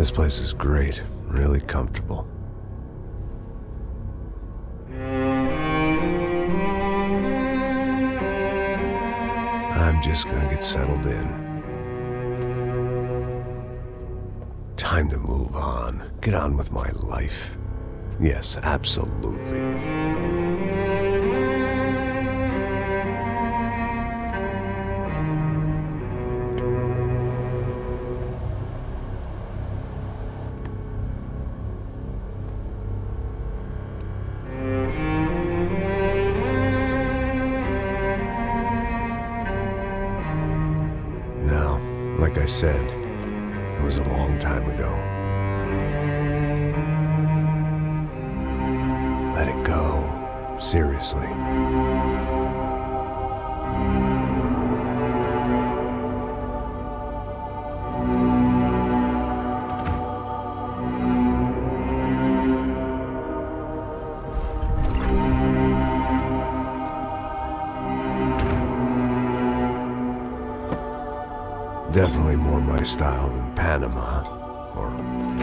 This place is great, really comfortable. I'm just gonna get settled in. Time to move on, get on with my life. Yes, absolutely. Now, like I said, it was a long time ago. Let it go. Seriously. Definitely more my style than Panama, or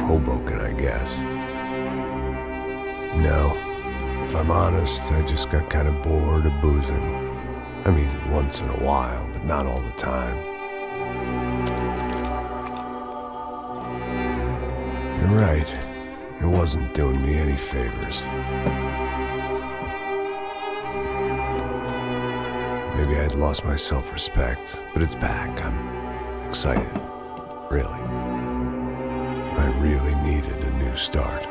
Hoboken, I guess. No, if I'm honest, I just got kind of bored of boozing. I mean, once in a while, but not all the time. You're right, it wasn't doing me any favors. Maybe I'd lost my self-respect, but it's back. I'm excited, really. I really needed a new start.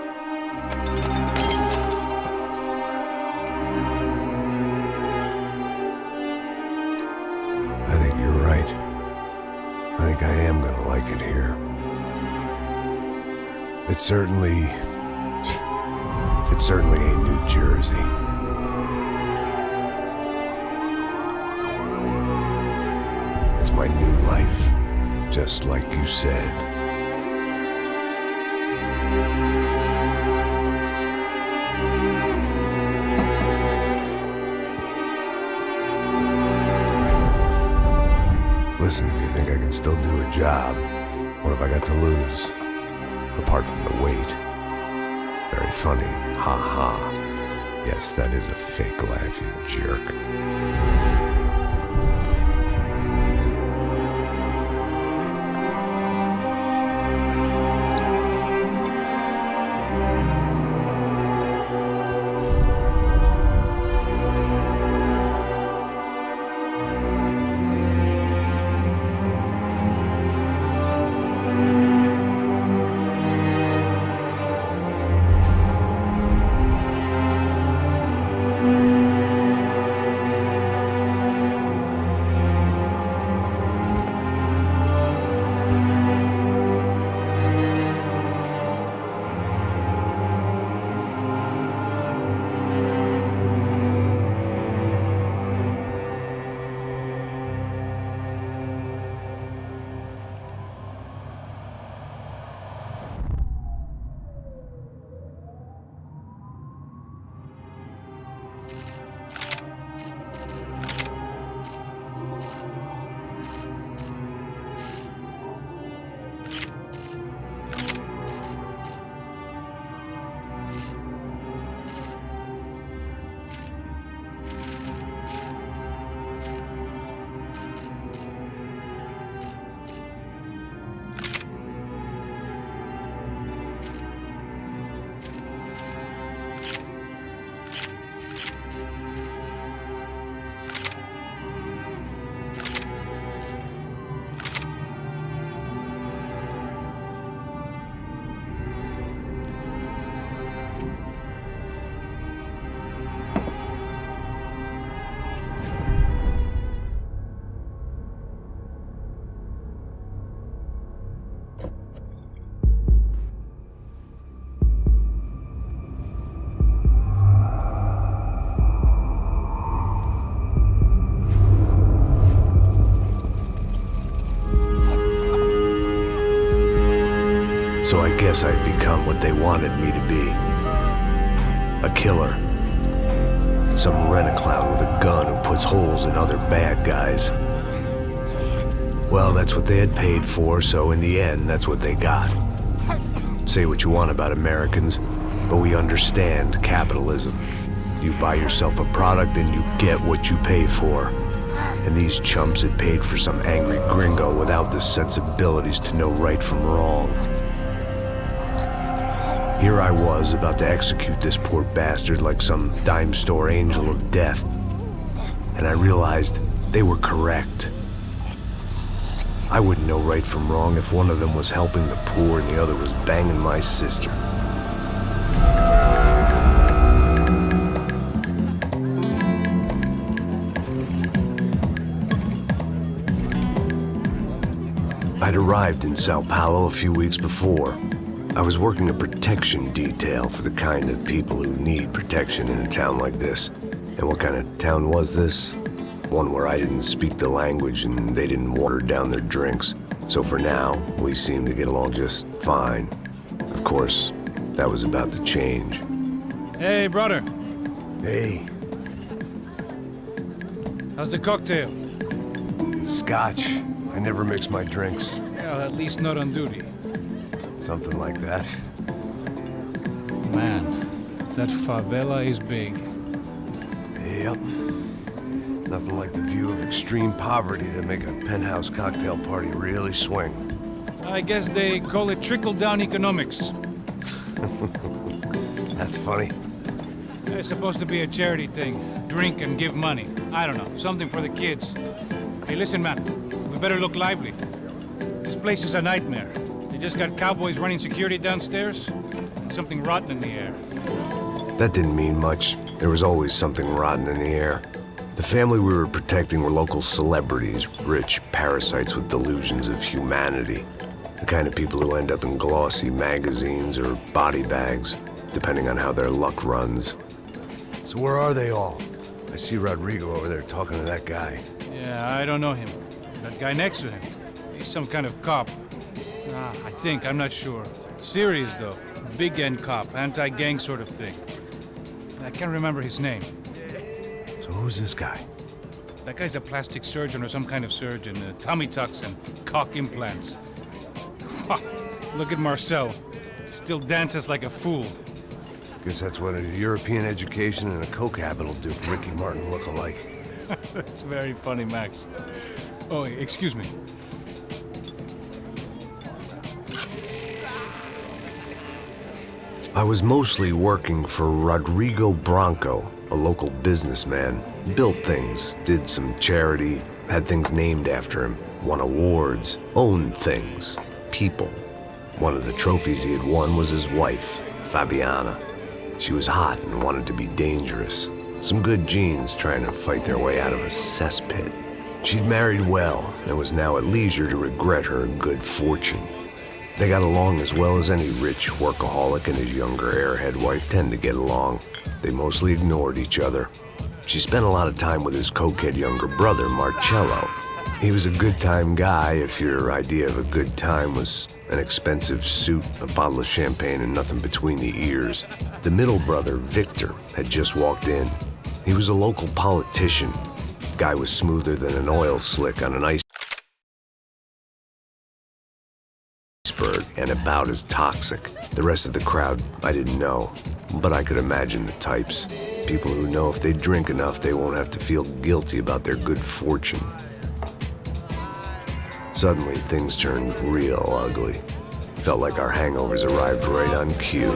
I think you're right. I think I am gonna like it here. It certainly ain't New Jersey. It's my new life. Just like you said. Listen, if you think I can still do a job, what have I got to lose? Apart from the weight. Very funny. Ha ha. Yes, that is a fake laugh, you jerk. So I guess I'd become what they wanted me to be. A killer. Some rent-a-clown with a gun who puts holes in other bad guys. Well, that's what they had paid for, so in the end, that's what they got. Say what you want about Americans, but we understand capitalism. You buy yourself a product and you get what you pay for. And these chumps had paid for some angry gringo without the sensibilities to know right from wrong. Here I was, about to execute this poor bastard like some dime store angel of death. And I realized they were correct. I wouldn't know right from wrong if one of them was helping the poor and the other was banging my sister. I'd arrived in Sao Paulo a few weeks before. I was working a protection detail for the kind of people who need protection in a town like this. And what kind of town was this? One where I didn't speak the language and they didn't water down their drinks. So for now, we seemed to get along just fine. Of course, that was about to change. Hey, brother. Hey. How's the cocktail? It's scotch. I never mix my drinks. Yeah, at least not on duty. Something like that. Man, that favela is big. Yep. Nothing like the view of extreme poverty to make a penthouse cocktail party really swing. I guess they call it trickle-down economics. That's funny. It's supposed to be a charity thing. Drink and give money. I don't know, something for the kids. Hey, listen, man. We better look lively. This place is a nightmare. They just got cowboys running security downstairs. And something rotten in the air. That didn't mean much. There was always something rotten in the air. The family we were protecting were local celebrities, rich parasites with delusions of humanity. The kind of people who end up in glossy magazines or body bags, depending on how their luck runs. So where are they all? I see Rodrigo over there talking to that guy. Yeah, I don't know him. That guy next to him, he's some kind of cop. I think, I'm not sure. Serious though, big end cop, anti-gang sort of thing. I can't remember his name. So who's this guy? That guy's a plastic surgeon or some kind of surgeon. Tummy tucks and cock implants. Look at Marcel. Still dances like a fool. Guess that's what a European education and a coke habit will do for Ricky Martin look-alike. That's very funny, Max. Oh, excuse me. I was mostly working for Rodrigo Branco, a local businessman. Built things, did some charity, had things named after him, won awards, owned things, people. One of the trophies he had won was his wife, Fabiana. She was hot and wanted to be dangerous. Some good genes trying to fight their way out of a cesspit. She'd married well and was now at leisure to regret her good fortune. They got along as well as any rich workaholic and his younger airhead wife tend to get along. They mostly ignored each other. She spent a lot of time with his cokehead younger brother, Marcello. He was a good-time guy if your idea of a good time was an expensive suit, a bottle of champagne, and nothing between the ears. The middle brother, Victor, had just walked in. He was a local politician. Guy was smoother than an oil slick on an iceberg and about as toxic. The rest of the crowd, I didn't know, but I could imagine the types. People who know if they drink enough, they won't have to feel guilty about their good fortune. Suddenly, things turned real ugly. Felt like our hangovers arrived right on cue.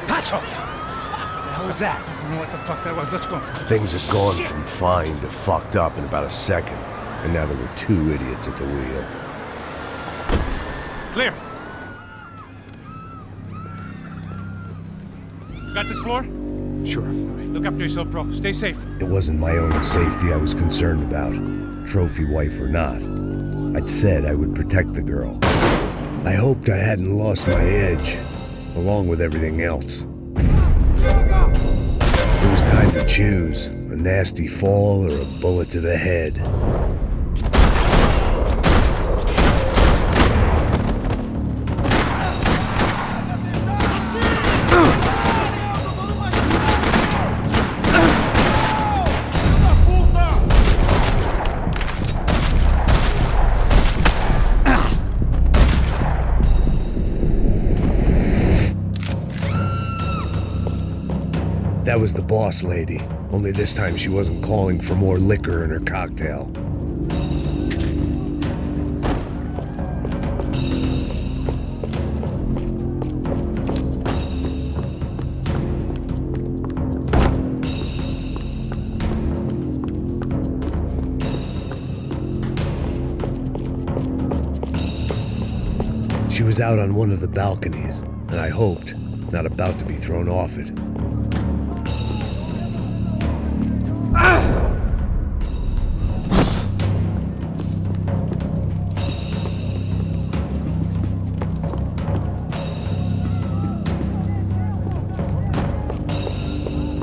Passos! What was that? I don't know what the fuck that was. Let's go. Things had gone from fine to fucked up in about a second, and now there were two idiots at the wheel. Clear. Got this floor? Sure. Look after yourself, bro. Stay safe. It wasn't my own safety I was concerned about, trophy wife or not. I'd said I would protect the girl. I hoped I hadn't lost my edge, along with everything else. It was time to choose, and nasty fall or a bullet to the head. That was the boss lady, only this time she wasn't calling for more liquor in her cocktail. She was out on one of the balconies, and I hoped, not about to be thrown off it.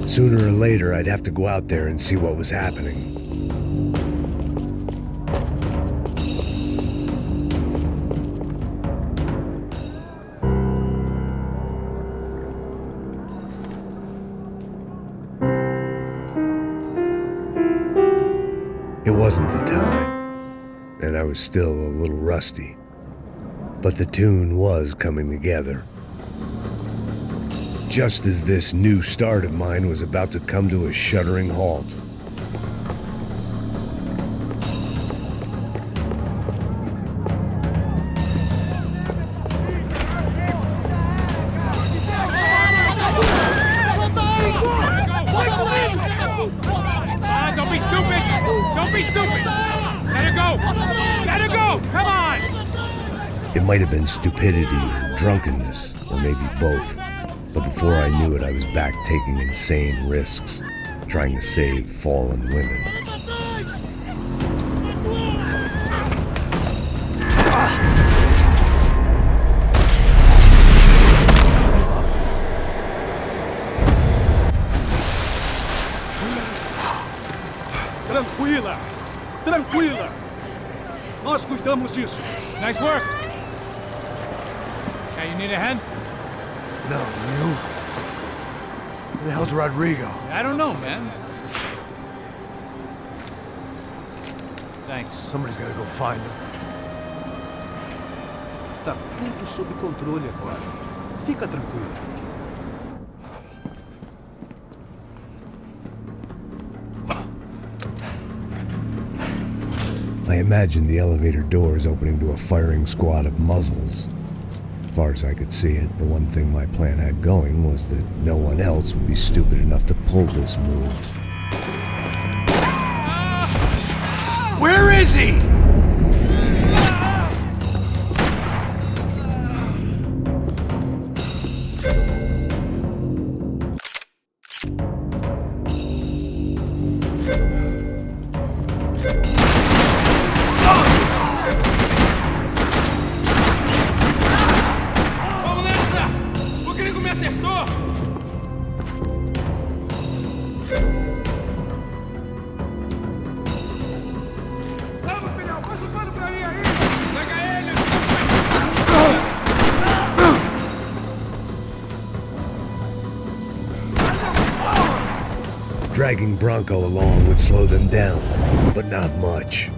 Sooner or later, I'd have to go out there and see what was happening. It wasn't the time, and I was still a little rusty, but the tune was coming together. Just as this new start of mine was about to come to a shuddering halt. Don't be stupid! Don't be stupid! Let her go! Let her go! Come on! It might have been stupidity, drunkenness, or maybe both. But before I knew it, I was back taking insane risks, trying to save fallen women. Tranquila! Tranquila! Nós cuidamos disso. Nice work! Hey, you need a hand? No, you? Who the hell's Rodrigo? I don't know, man. Thanks. Somebody's gotta go find him. Está tudo sob controle agora. Fica tranquilo. I imagined the elevator doors opening to a firing squad of muzzles. As far as I could see it, the one thing my plan had going was that no one else would be stupid enough to pull this move. Where is he? Dragging Bronco along would slow them down, but not much.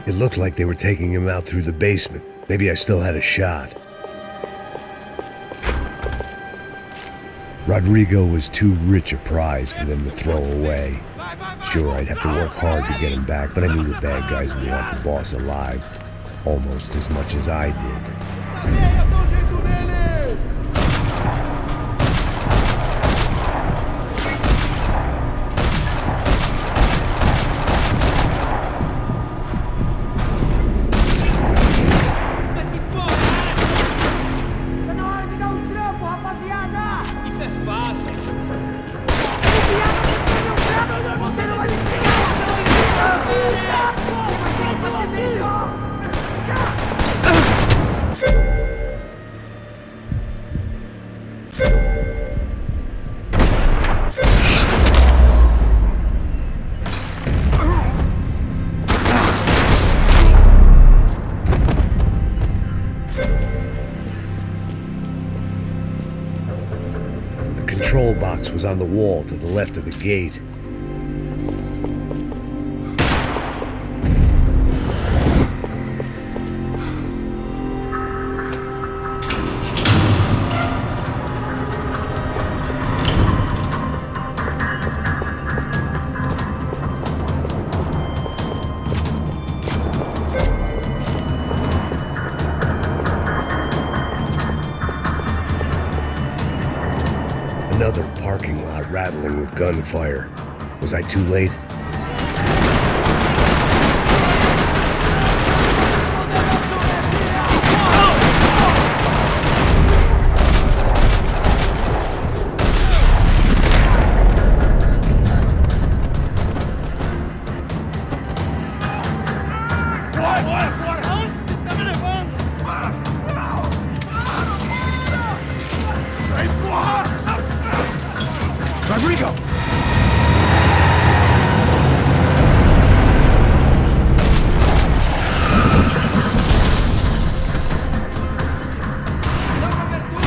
It looked like they were taking him out through the basement. Maybe I still had a shot. Rodrigo was too rich a prize for them to throw away. Vai, vai, Sure, I'd have to work hard to get him back, but I knew the bad guys would want the boss alive almost as much as I did. The control box was on the wall to the left of the gate. Another parking lot rattling with gunfire. Was I too late? Rodrigo!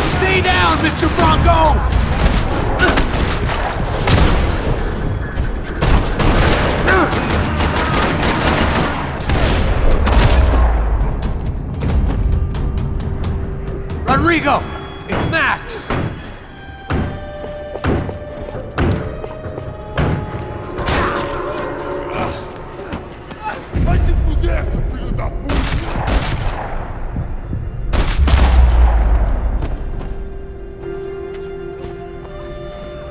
Stay down, Mr. Bronco! Rodrigo! It's Max!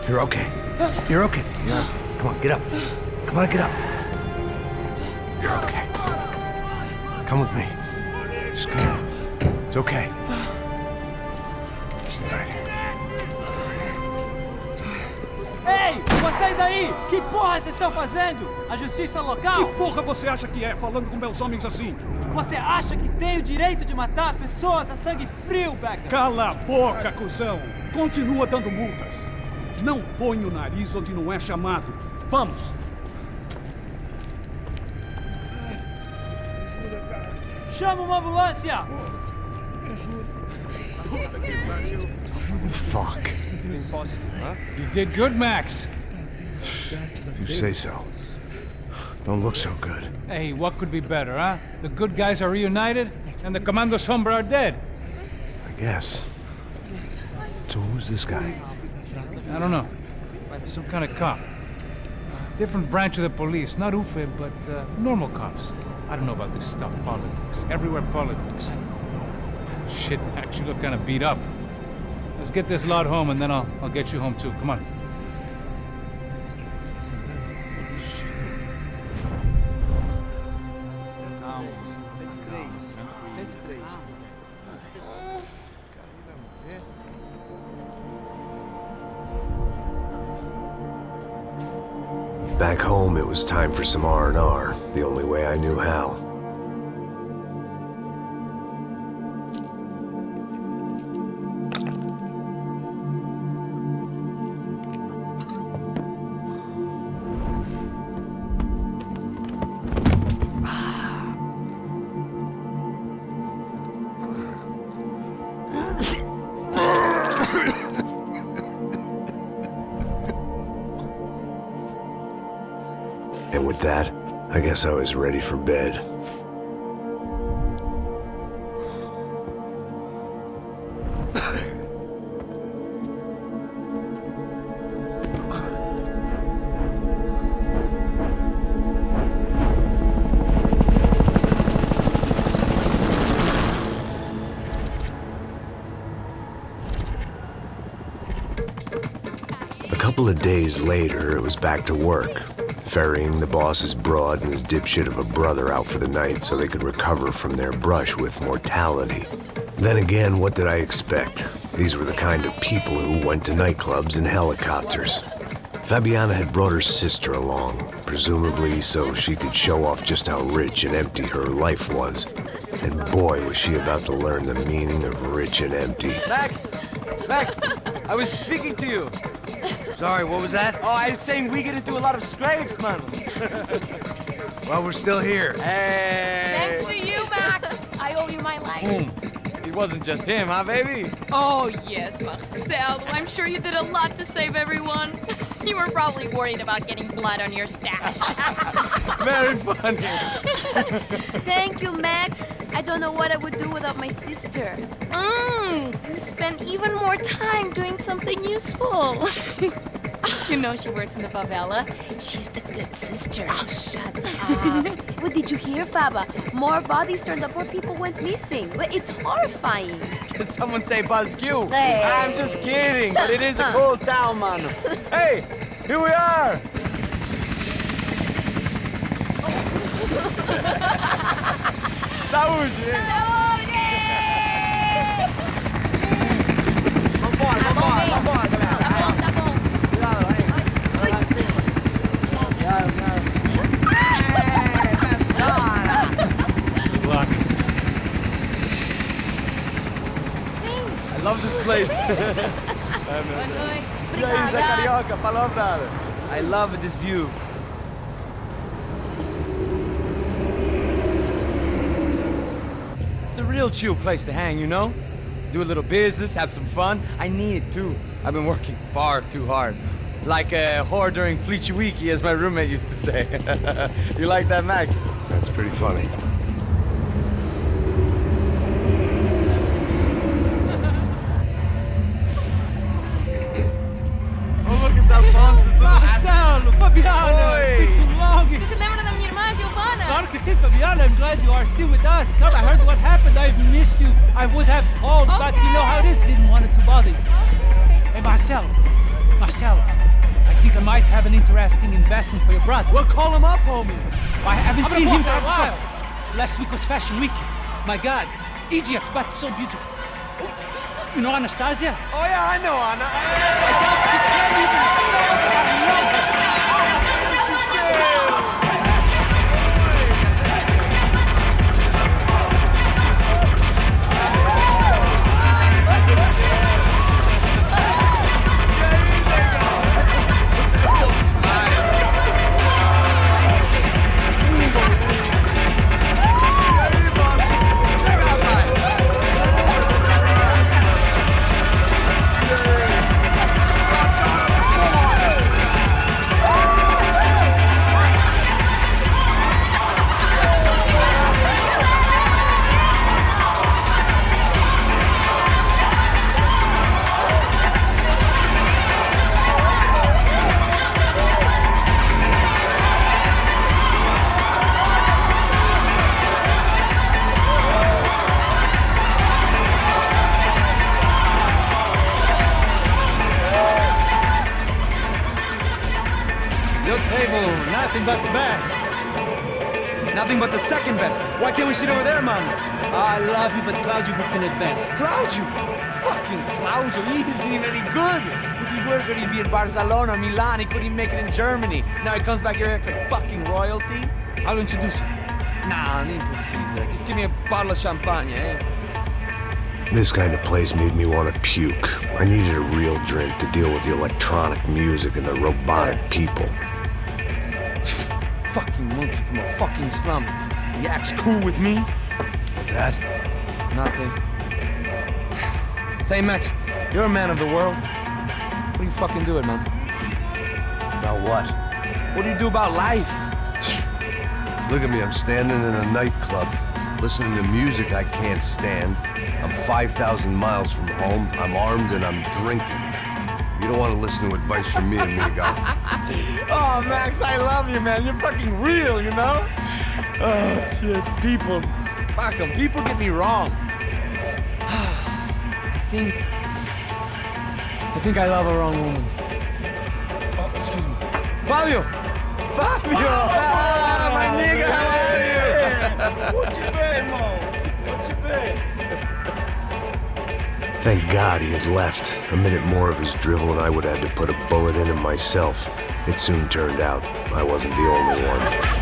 You're okay. You're okay. Yeah. Come on, get up. Come on, get up. You're okay. Come with me. Just come. It's okay. Stay right here. Ei, vocês aí! Que porra vocês estão fazendo? A justiça local? Que porra você acha que é, falando com meus homens assim? Você acha que tem o direito de matar as pessoas a sangue frio, Becker? Cala a boca, cuzão! Continua dando multas. Não põe o nariz onde não é chamado. Vamos! Chama uma ambulância! Fuck. You did good, Max. You say so. Don't look so good. Hey, what could be better, huh? The good guys are reunited, and the Commando Sombra are dead. I guess. So who's this guy? I don't know. Some kind of cop. Different branch of the police. Not UFE, but normal cops. I don't know about this stuff. Politics. Everywhere politics. Shit, Max, you look kind of beat up. Let's get this lot home, and then I'll get you home, too. Come on. Calma. 103. 103. Back home, it was time for some R&R, the only way I knew how. And with that, I guess I was ready for bed. couple of days later, it was back to work, ferrying the boss's broad and his dipshit of a brother out for the night so they could recover from their brush with mortality. Then again, what did I expect? These were the kind of people who went to nightclubs in helicopters. Fabiana had brought her sister along, presumably so she could show off just how rich and empty her life was. And boy, was she about to learn the meaning of rich and empty. Max! Max! I was speaking to you. Sorry, what was that? Oh, I was saying we get into a lot of scrapes, man. Well, we're still here. Hey! Thanks to you, Max. I owe you my life. It wasn't just him, huh, baby? Oh, yes, Marcel. I'm sure you did a lot to save everyone. You were probably worried about getting blood on your stash. Very funny. Thank you, Max. I don't know what I would do without my sister. Spend even more time doing something useful. You know she works in the favela. She's the good sister. Oh, shut up. What did you hear, Faba? More bodies turned up where people went missing. But it's horrifying. Did someone say Buzz Q? Hey. I'm just kidding, but it is a cool town, man. Hey, here we are. Saúde! Vambora, galera. Tá bom. Cuidado, aí. Good luck. I love this place. E aí, Zé Carioca, falou, brother. I love this view. It's a real chill place to hang, you know? Do a little business, have some fun. I need it too. I've been working far too hard. Like a whore during Fleechy Weeky, as my roommate used to say. You like that, Max? That's pretty funny. Oh, look, it's Alfonso. Marcelo, Fabiana, Oi. it's too long. Você se lembra da minha irmã, Giovanna? Claro que sim, Fabiana. I'm glad you are still with us. Come, I heard what happened. I've missed you. I would have called, but you know how it is. Didn't want it to bother you. Hey, Marcelo, I think I might have an interesting investment for your brother. We'll call him up, homie. I haven't seen him for a while. Last week was Fashion Week. My God, Egypt, but so beautiful. You know Anastasia? Oh, yeah, I know, Anna. Your table, nothing but the best. Nothing but the second best. Why can't we sit over there, man? I love you, but Claudio booked in advance. Claudio! Fucking Claudio, he isn't even any good. If he were good, he'd be in Barcelona, Milan, he couldn't even make it in Germany. Now he comes back here and acts like fucking royalty. I'll introduce you. Nah, nem precisa. Just give me a bottle of champagne, eh? This kind of place made me want to puke. I needed a real drink to deal with the electronic music and the robotic people. Fucking monkey from a fucking slum. He acts cool with me. What's that? Nothing. Say, Max, you're a man of the world. What do you fucking do it, man? About what? What do you do about life? Look at me, I'm standing in a nightclub, listening to music I can't stand. I'm 5,000 miles from home, I'm armed, and I'm drinking. You don't want to listen to advice from me, amigo. Oh, Max, I love you, man. You're fucking real, you know? Oh, shit. People. Fuck them. People get me wrong. I think I love a wrong woman. Fabio! Fabio! Ah, my nigga, how are you? What's your been, Mo? What's your been? Thank God he had left. A minute more of his drivel and I would have had to put a bullet in him myself. It soon turned out I wasn't the only one.